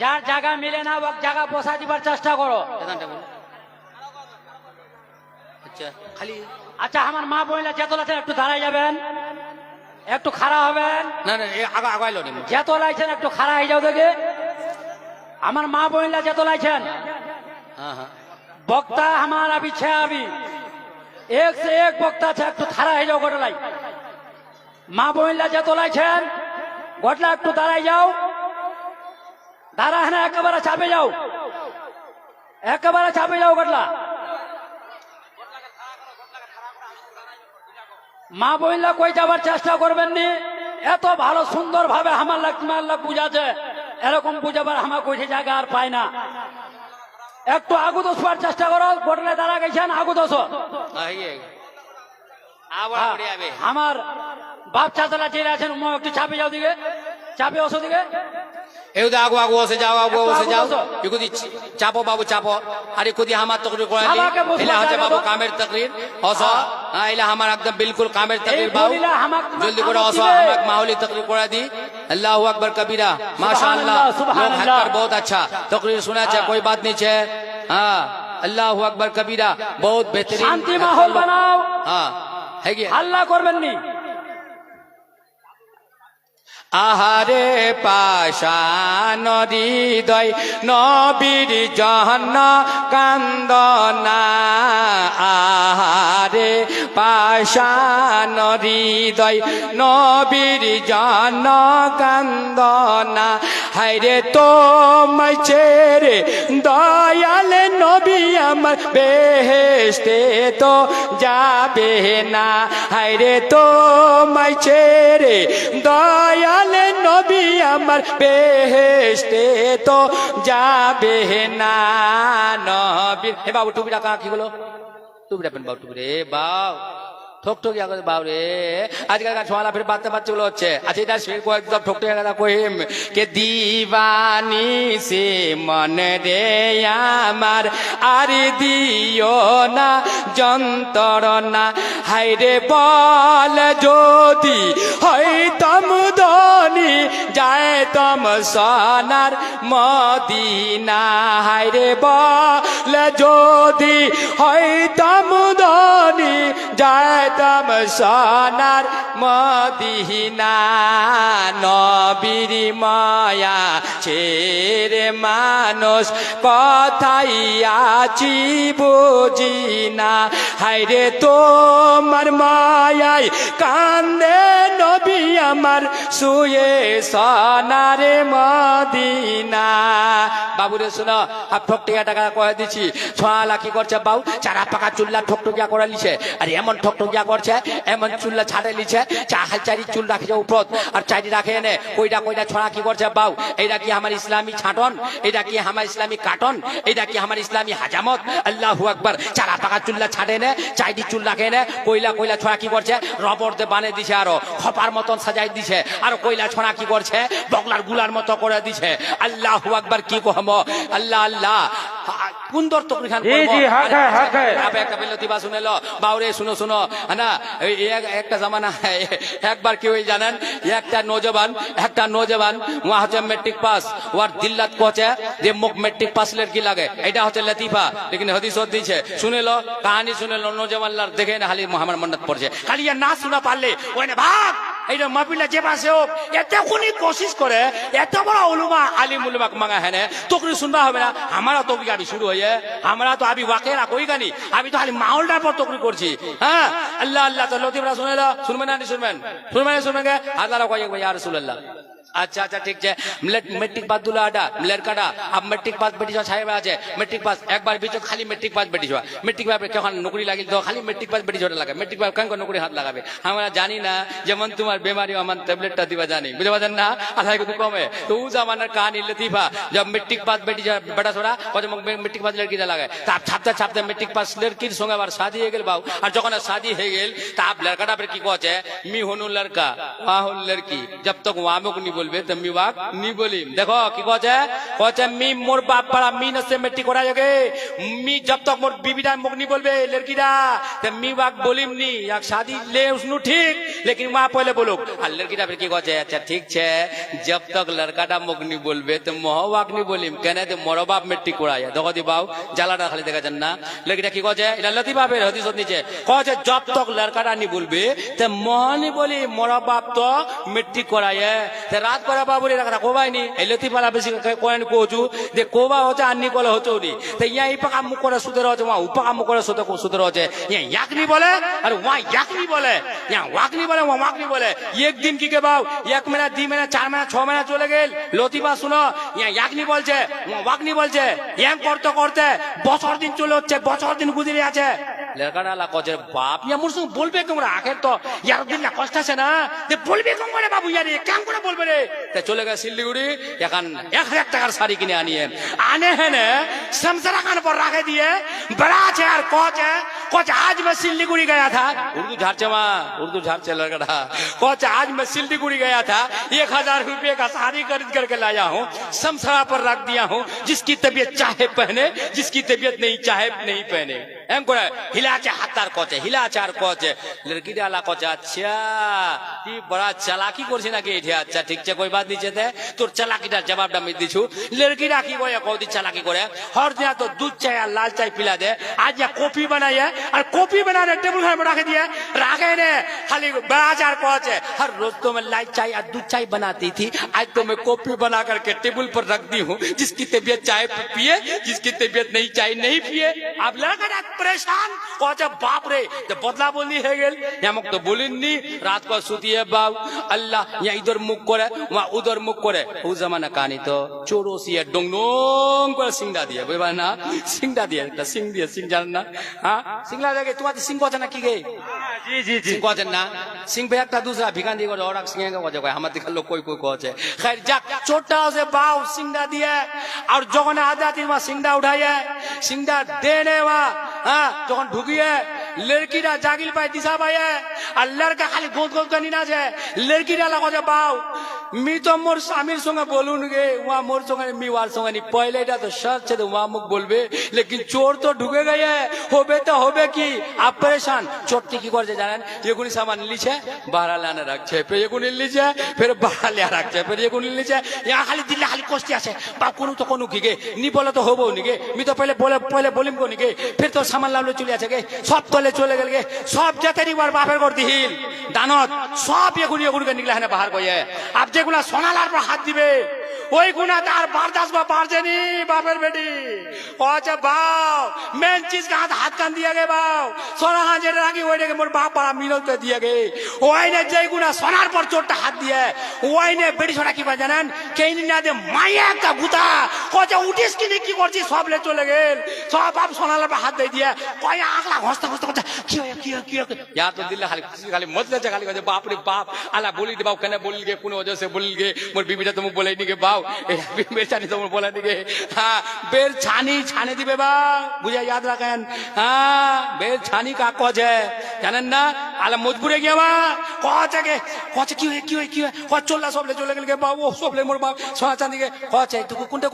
যার জায়গা মিলে না ও জায়গা বসা দিবার চেষ্টা করো। আচ্ছা খালি আচ্ছা আমার মা বোনেরা যেত লাইছেন একটু দাঁড়াই যাবেন, একটু খাড়া হবেন। না না আগাইলো নি যেত লাইছেন একটু খাড়া হয়ে যাও দেখে। আমার মা বোনেরা যেত লাইছেন हाँ हाँ বক্তা আমার আবি ছে আবি এক সে এক বক্তা আছে, একটু খাড়া হয়ে যাও গোটলাই। মা বোনেরা যেত লাইছেন গোটলা একটু দাঁড়াই যাও, দাঁড়া না একেবারে চাপে যাও, একেবারে চাপে যাও গোটলা। মা বোনরা কই যাবার চেষ্টা করবেন নি, এত ভালো সুন্দর ভাবে আমার লাগ বুঝাছে, এরকম বুঝাবার আমার কইছে জায়গা আর পায় না। একটু আগু দোষবার চেষ্টা করো, গোটলে দাঁড়া গেছেন আগু দোষ। আমার বাপ চাচারা যে আছেন একটু চাপে যাও দিকে, চাপে ওসো দিকে। এউদা আগু আগু বসে যাও, আগু বসে যাও। ইকুদি চাপো বাবু চাপো। আরে কুদি আমার তকরির করালি এলা হচ্ছে বাবু কামের তকরির অসো। হ্যাঁ এলা আমার একদম বিলকুল কামের তকরির বাবু। জলদি করে অসো আমাক মাহৌলি তকরির করা দি। अल्लाहु अकबर कबीरा माशाअल्लाह लोग हटकर बहुत अच्छा तकरीर सुना है, कोई बात नहीं है। हाँ अल्लाहु अकबर कबीरा बहुत बेहतरीन शांति माहौल बनाओ। हाँ है कि अल्लाह করবেন নি। আহারে পাশান হৃদয় নবীর জহন কান্দনা, আহারে পাশান হৃদয় নবীর জহন কান্দনা। হায়রে তোমায় ছেড়ে দয়াল নবী আমার বেহেশতে তো যাবে না। হায়রে তোমায় ছেড়ে দয়াল নবী আমার বেহেশতে তো যাবে না। নবীর হে বাবু টুপি রাখা কি হলো, টুপি রাখবেন বাবু, টুপি রে বাউ ঠকঠকি আগে বাউ রে। আজকালকার ছোয়ালা ফির বাচ্চা বাচ্চা গুলো হচ্ছে। আচ্ছা এটা একদম ঠকঠকি আগে কহিম কে দিবানি সে মন রে আমার আর দিও না যন্ত্রণা। হায়রে বল যদি হইতাম ধনী যাইতাম সোনার মদিনা। হায়রে বল যদি হইতাম ধনী যাইতাম সোনার মদিনা। নবীর মায়া ছেড়ে মানুষ কথাই আছি বুঝি না। হায়রে তোমার মায়ায় কান্দে নবী আমার শুয়ে সোনার মদিনা। বাবুরে শোনো হাফ ঠকটিয়া টাকা কয়ে দিচ্ছি। ছোঁয়ালা কি করছে বাবু, চারা পাকা চুল্লা ঠকটকিয়া করে লিছে, আর এমন ঠকটকিয়া করছে এমন চুল্লা ছাড়ে লিছে, চারি চুল রাখছে উপর আর চারি রাখে এনে কইটা কইটা ছড়া কি করছে বাউ। এইটা কি আমার ইসলামী ছাটন, এইটা কি আমার ইসলামী কাটন, এইটা কি আমার ইসলামী হাজামত। আল্লাহু আকবার। চারা পাকা চুল্লা ছাড়ে নে, চাইটি চুল রাখে নে, কইলা কইলা ছড়া কি করছে রবর দিয়ে বানিয়ে দিছে, আরো খপার মতন সাজাই দিছে, আর কইলা ছড়া কি করছে বগলার গুলার মতো করে দিছে। আল্লাহু আকবার কি কহম। আল্লাহ আল্লাহ সুন্দর তকরির খান একটা বেলতিবা শুনেলো বাউরে। শুনো শুনো না, একটা জামানা একবার কি হই জানেন, একটা নৌজবান ওয়া হচ্ছে মেট্রিক পাস, ওয়ার দিল্লাত কোচে যে মুখ মেট্রিক পাস লড়কি লাগে, এটা হচ্ছে লতিফা লেকিন হাদিস দিছে। শুনেলো কাহিনী শুনেলো নৌজওয়ানলার দেখে না খালি মোহাম্মদ মন্নত পড়ছে, খালি না শোনা পারলে ওইনে ভাগ এইটা মাহফিলটা যে পাশে হোক এতক্ষণই কোশিশ করে এত বড় উলুমা আলিম উলুমাক মাঙ্গা হ্যাঁ তকরি শুনবা হবে না। আমরা তো আবি শুরু হয়ে আমরা তো আবি ওয়াকেরা কই গানি, আমি তো খালি মাহলটার পর তকরি করছি। হ্যাঁ আল্লাহ আল্লাহ তো লতিফরা শুনেলো, শুনবেন না শুনবেন গে হাজারা কয়েক ভাই ইয়া রাসূলুল্লাহ। अच्छा अच्छा ठीक है। मैट्रिक पास दूल्हा आटा लड़का अब मैट्रिक पास बेटी छाए আছে मैट्रिक पास एक बार बीच खाली मैट्रिक पास बेटी मैट्रिक पास कখন नौकरी লাগিল তো খালি मैट्रिक पास बेटी छोटा লাগে मैट्रिक पास कौन नौकरी हाथ लगाবে আমরা জানি না। যেমন তোমার বেমারি আমার ট্যাবলেটটা দিবা জানি বুঝতে পারছেন না, আধায় কত কমে তো ও জামানার কাহিনী লতিফা। जब मैट्रिक पास बेटी बेटा छोड़ा কত मैट्रिक पास लड़की লাগে তার ছাপতে मैट्रिक पास लड़कीর সঙ্গে আবার শাদী হয়ে গেল বাউ। আর যখন শাদী হয়ে গেল তাপ লড়কাটা ফির কি কছে মি হনু লড়কা ওয়া হন লড়কি, जब तक वामो को नहीं বলবে তো মি ওয়াক নি বলিম দেখো কি কছে কছে মি মোর বাপ পাড়া মি নসে মেটি করা যাবে মি जब तक मोर बीबीदा मुख नहीं बोलबे लड़कीदा ते मी वाक बोलिम नी याक शादी ले उसनु ठीक लेकिन वहां पहले बोलो आ लड़कीदा फिर की कहे अच्छा ठीक छे जब तक लड़काटा मुख नहीं बोलबे तो मोह वाक नहीं बोलिम कहने ते मोर बाप मेट्टी कोड़ाया देखो दी बाऊ जालाटा खाली देखा जन्ना लड़कीदा की कहे इला लती बापे हदीस नीचे कहे जब तक लड़काटा नहीं बोलबे ते मोह नहीं बोली मोर बाप तो मेट्टी कोड़ाया ते रात पर बाबू रे रखा कोबाई नी ए लती वाला बेसी कोन कोचू दे कोबा होता अन्नी कोले होचो नी ते यही पका मुख করে সুদের আছে ওয়া উপা কাম করে সুদের আছে ইয়া ইয়াকনি বলে আর ওয়া ইয়াকনি বলে ইয়া ওয়াকনি বলে ওয়া ওয়াকনি বলে এক দিন কি কে বাউ এক মহিনা 2 মহিনা 4 মহিনা 6 মহিনা চলে গেল লতিবা শুনো ইয়া ইয়াকনি বলছে ওয়া ওয়াকনি বলছে ইয়াং করতে করতে বছর দিন চলে হচ্ছে বছর দিন গুজরে আছে লড়কাটা কজের বাপ ইয়া মোর সঙ্গে বলবে তোমরা আখের তো ইয়ার দিন না কষ্ট আছে না যে বলবে কোন করে বাবু ইয়ারে কেন করে বলবে রে তে চলে গেল শিলিগুড়ি এখন 1000 টাকার শাড়ি কিনে আনিয়ে আনে হেনে সমসরা খান पर रखे दिए बड़ा है यार कोच आज मैं सिल्लीगुड़ी गया था उर्दू झारचे माँ उर्दू झारचे लड़का कोच आज मैं सिल्लीगुड़ी गया था 1000 रुपये का साड़ी खरीद करके लाया हूँ समसरा पर रख दिया हूँ जिसकी तबीयत चाहे पहने जिसकी तबीयत नहीं चाहे नहीं पहने एम को हिलाचे हाथार कोचे हिलाचे আর কোচে लड़की डाला कोचे अच्छा কি বড় চালাকি করছিস নাকি এটা আচ্ছা ঠিক আছে কই বাদ দিছে তে তোর চালাকিটার জবাবটা আমি দিছু লড়কিরা কি বলে কদি চালাকি করে हर दिन तो दूध चाय और लाल चाय पिला दे आज या कॉफी बनाई है और कॉफी बनाने टेबल पर रख दिया रखे ने खाली बाजार पहुंचे हर रोज तो मैं लाल चाय और दूध चाय बनाती थी आज तो मैं कॉफी बना करके टेबल पर रख दी हूँ जिसकी तबीयत चाय पिए जिसकी तबीयत नहीं चाय नहीं पिए आप लड़का परेशान पहुंचे बाप रे तो बदला बोलनी है गेल यहाँ मुख तो बोली नहीं रात को सुती है बाब अल्लाह यहाँ इधर मुख करे वहाँ उधर मुख करे उस जमाना कहानी तो चोरो सी है डोंग डोंग पर सिंगड़ा दिया बुझा ना सिंगड़ा दिया একটা সিং দিয়ে সিং জানেন না হ্যাঁ সিংলা দেখে তোমাদের সিং কথা না কি গে জি জি জি কথা না সিং ভাই একটা दूसरा ভিখান্দি করে ওরা সিং কে কথা কয় আমার দিকে লোক কই কই কছে खैर যাক ছোটটা আছে বাউ সিংড়া দিয়ে আর যখন আদাতি মা সিংড়া উঠাইয়ে সিংড়া দেনে মা হ্যাঁ যখন ঢুকিয়ে লড়কিরা জাগিল পায় দিশা পায় আর লড়কা খালি গোদ গোদ কানি না যায় লড়কিরা লাগছে বাউ मी तो मोर स्वामीर संगे बोलून गे वहाँ मोर संगे मी वार संगे नहीं पहले इटा तो शर्त है तो वहाँ मुख बोलबे लेकिन चोर तो ढुके गए होबे तो होबे की आप परेशान चोरटी की कर जानेन ये गुनी सामान लीचे बाहर लाने रखे फिर ये गुनी लीचे फिर बाहर ले रखे फिर ये गुनी लीचे यहाँ खाली दिल्ली खाली कोस्ती आसे बाप कोनो तो कोनो की गे नी बोले तो होबो नहीं गे मी तो पहले बोलिम को नहीं गे फिर तो सामान लावले चले आछे गे सब तले चले गेल गे सब जेते नी बार बापेर कर दिहिल दानत सब ये गुनी के निकला है बाहर गए आप যেগুলা সোনালার পর হাত দিবে ওই গুণা তার বারদাস্ত বা পারছেনি বাপের বেটি কচ্ছে বাও মেন চিজ का हाथ कान दिया गे बाव सोना हां जेটা রাখি ওইটাকে মোর বাপ পাড়া মিলত করে দিয়ে গে ওইনে যেই গুণা সোনার পর চোরটা হাত দিয়ে ওইনে বেটি ছোটা কি জানেন কেইনি না দে মায়া একটা ভূতা কচ্ছে উঠিস কি করছিস সব লে চলে গেল সব বাপ সোনালার পর হাত দিয়ে কয় আগলা হস্তা হস্তা করছে কি या तो दिल खाली मतलब खाली कहे बाप रे बाप आला बोली दे बाप कने बोल गे कोनो वजह से बोल गे मोर बीबीटा तुम बोले नहीं गे बाव बेर छानी तुम बोला नहीं गे हाँ बेर छानी दिबे बा बुझा याद रखें हाँ बेर छानी का कज है জানেন না আলা মজবুরে গিয়া বা কছে গে কছে কি হয় কচ চললা সবলে চলে গেল গে বাপ ও সবলে মোর বাপ সোনা চাঁদি গে কছে তুই কোনটা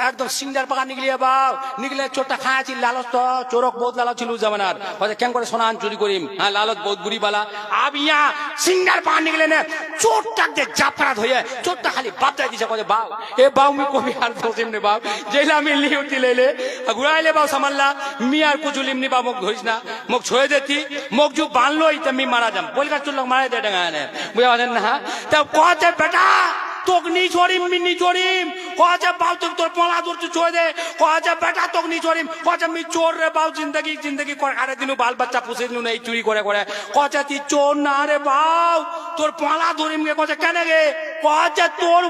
একদম সিংদার পাকা নিগলিয়া বাপ নিগলে চোরটা খায়াছি লালচ তো চোরক বহুত লালচ ছিল জামানার কছে কেন করে সোনা চুরি করিম हाँ लालच बहुत बुरी वाला अब यहाँ सिंगार पान निकले ने चोट तक दे जापरा धोये चोट तक खाली बाप दे दिशा को बाव ए बाव मी को भी हार दोसिम ने बाव जेला में ली उठी ले गुराई ले बाव समल्ला मी यार कुछ लिमनी बाव मुख धोइस ना मुख छोए देती मुख जो बांध लो इतने मी मारा जम बोल का चुल्लक मारे दे डंगा ने मुझे वाले ना तब कौन से बेटा तोक नहीं छोड़ीम मी नहीं छोड़ीम कौन से बाव तुक तोर पोला दूर तू छोड़ दे कौन से बेटा तोक नहीं छोड़ीम कौन से मी चोर रे बाव जिंदगी कर आरे दिनु बाल बच्चा पुसे दिनु नहीं चोरी करे कौन से ती चोर ना रे बाव तोर पोला दूरिम के कौन से कहने गे कौन से तोर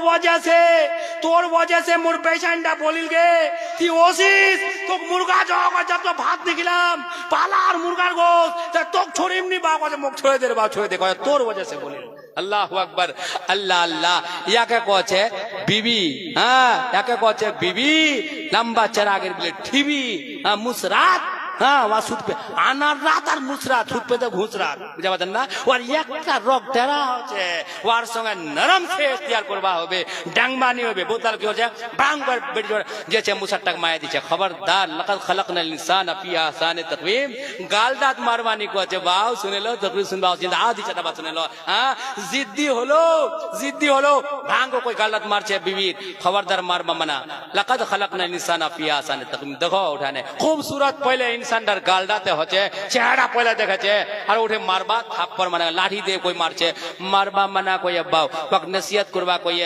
वजह से मोर पेशेंटा बोलिल गे ती ओसिस तोक मुर्गा जोग जब तो भात निकलाम पाला और मुर्गा गोश्त तोक छोड़ीम नहीं बाव कौन से मुख छोड़ दे रे बाव छोड़ दे कौन तोर वजह से बोलिल अल्लाह अकबर अल्लाह अल्लाह या के कहे बीबी हाँ या के कहे बीबी लंबा चरागेर बिले ठीबी हाँ मुसरात হ্যাঁ ওয়া সুদ পে আনার রাত আর মুসরাত সুদ পেতে ঘুষ রাত বুঝতে পারছেন না ওর একটা রক টেরা হচ্ছে ওর সঙ্গে নরম সে ইখতিয়ার করবা হবে ডাংবানি হবে বোতল কি হচ্ছে বাংবার বেটি যেছে মুসারটাক মায়া দিচ্ছে খবরদার লাকাদ খালাকনাল ইনসানা ফি আহসানি তাকওয়িম গাল দাঁত মারবানি কো আছে বাও শুনেলো তকরি শুনবাও চিন্তা আদি চাটা বা শুনেলো হ্যাঁ জিদ্দি হলো ভাঙ্গো কই গাল দাঁত মারছে বিবির খবরদার মারবা মানা লাকাদ খালাকনাল ইনসানা ফি আহসানি তাকওয়িম দেখো উঠানে খুবসুরত পহলে ইনসানদার গাল দাঁতে হচ্ছে চেহারা পহলে দেখাচ্ছে আর উঠে মারবা থাপ্পড় মানে লাঠি দিয়ে কই মারছে মারবা মানা কই বাও পাক নসিহত করবা কই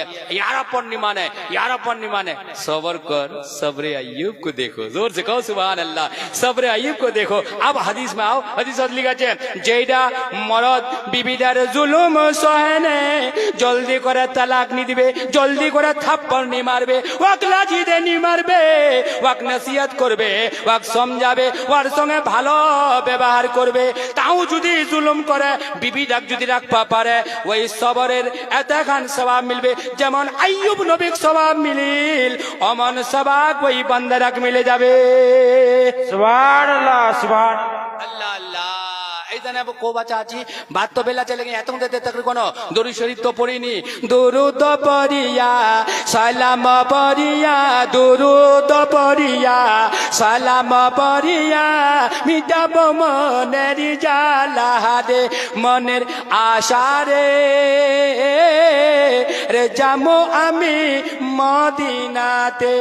यार अपन नहीं माने सबर कर सब्र अय्यूब को देखो जोर से कहो सुभान अल्लाह सब्र अय्यूब को देखो अब हदीस में आओ हदीस लिखा है जेडा मरद বিবিদার জুলুম সহেনে জলদি করে তালাক নি দিবে জলদি করে থাপ্পড় নি মারবে ওয়াক লাঠি দে নি মারবে ওয়াক নসিহত করবে ওয়াক সমঝাবে ওর সঙ্গে ভালো ব্যবহার করবে তাও যদি জুলুম করে বিবিদাক যদি রাখবা পারে ওই সবরের এতখান সওয়াব মিলবে যেমন আইয়ুব নবীর সওয়াব মিলিল অমন সওয়াব ওই বান্দারাক মিলে যাবে সুবহানাল্লাহ সুবহান अल्लाह अल्लाह এইখানে কো বাচ্চা আছি বাত তো বেলা চলে গেছে এতক্ষণ দিতে তকরি কোন দরুদ শরীফ তো পড়িনি দুরুদ পড়িয়া সালাম পড়িয়া দুরুদ পড়িয়া সালাম পড়িয়া মিটাব মনের জ্বালা দে মনের আশারে রে যামো আমি মদিনাতে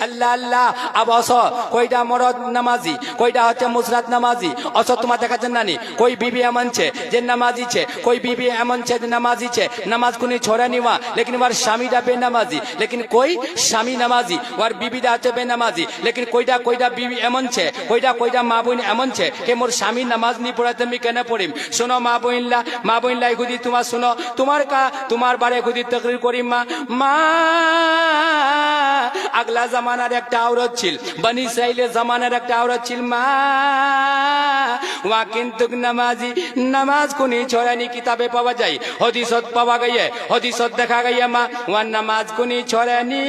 আল্লাহ আল্লাহ আবাস কয়টা মরদ নামাজি কয়টা হচ্ছে মুসরাত নামাজি অস তোমার দেখাচ্ছেন নানি কই বিবি এমন ছে যে নামাজি ছে কই বিবি এমন ছে যে নামাজি ছে নামাজ কোনি ছোড়া নিওয়া লেকিন ওর স্বামীটা বেনামাজি লেকিন কই স্বামী নামাজি ওর বিবিটা আছে বেনামাজি লেকিন কইটা বিবি এমন ছে কইটা মা বোন এমন ছে কে মোর স্বামী নামাজ নি পড়াতে আমি কেন পড়িম শোনো মা বোনলা খুদি তোমার শোনো তোমার বারে খুদি তকরির করিম মা আগলা জামানার একটা আওরত ছিল বনি ইসরাইলের জামানার একটা আওরত ছিল মা ওয়া কিন্তু নামাজি নামাজ কোনি ছড়ানি কিতাবে পাওয়া যায় হদিসত পাওয়া গিয়ে হদিসত দেখা গিয়ে মা ওয়া নামাজ কোনি ছড়ানি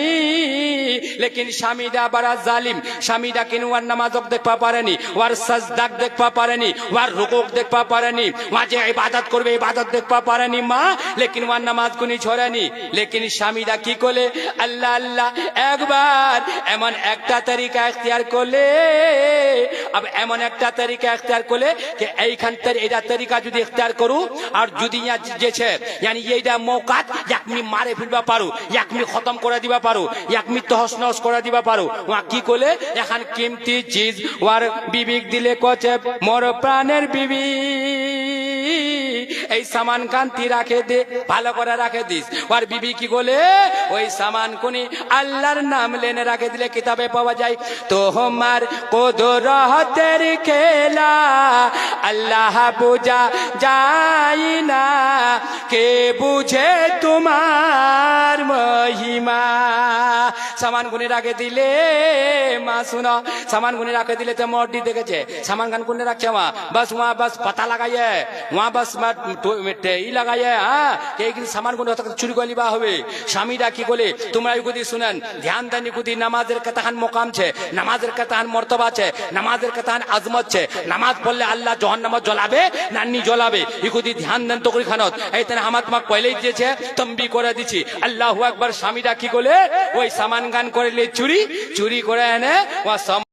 লেকিন স্বামীটা বড় জালিম স্বামীটা কিন ওয়ার নামাজক দেখবা পারেনি ওয়ার সাজদাক দেখবা পারেনি ওয়ার রুকুক দেখবা পারেনি ওয়া যে ইবাদত করবে ইবাদত দেখবা পারেনি মা লেকিন ওয়ার নামাজ কোনি ছড়ানি লেকিন স্বামীটা কি করে আল্লাহ আল্লাহ একবার এমন একটা তরিকা ইখতিয়ার করলে अब এমন একটা তরিকা ইখতিয়ার করলে যে এইখান থেকে এটা তরিকা যদি ইখতিয়ার করু আর যদি যেছে यानी এইটা মৌকাত একমি মারে ফেলবা পারো একমি খতম করে দিবা পারো একমি তহস নহস করে দিবা পারো ওয়া কি করলে এখন কিমতি চিজ ওয়ার বিবিক দিলে কচে মোর প্রাণের বিবি এই সামান কান্তি রাখে দে ভালো করে রাখে দিস ওর বিবি কি বলে ওই সামান কোনি আল্লাহর নাম লেনে রাখে দিলে কিতাবে পাওয়া যায় তোমার কুদরতের খেলা আল্লাহ বুঝা যায় না কে বুঝে তোমার মহিমা সামান গুনি রাখে দিলে মা শুনো সামান গুনি রাখে দিলে তো মর্দি দেখেছে সামান গান কোনে রাখছে মা बस वहाँ बस पता लगाइए वहाँ बस ই লাগাইয়ে হ্যাঁ এই কিন্তু সামান গুলো চুরি করে লিবা হবে স্বামীরা কি বলে তোমরা এগুলি শুনেন ধ্যান দেন এগুলি নামাজের কতখান মোকাম ছে নামাজের কতখান মর্তবা ছে নামাজের কতখান আজমত ছে নামাজ পড়লে আল্লাহ জাহান্নাম জ্বলাবে নানি জ্বলাবে এগুলি ধ্যান দেন তো খানত এই তেনে আমার তোমাকে পয়লেই দিয়েছে তম্বি করে দিছি আল্লাহু আকবার স্বামীরা কি বলে ওই সামান গান করলে চুরি করে এনে ও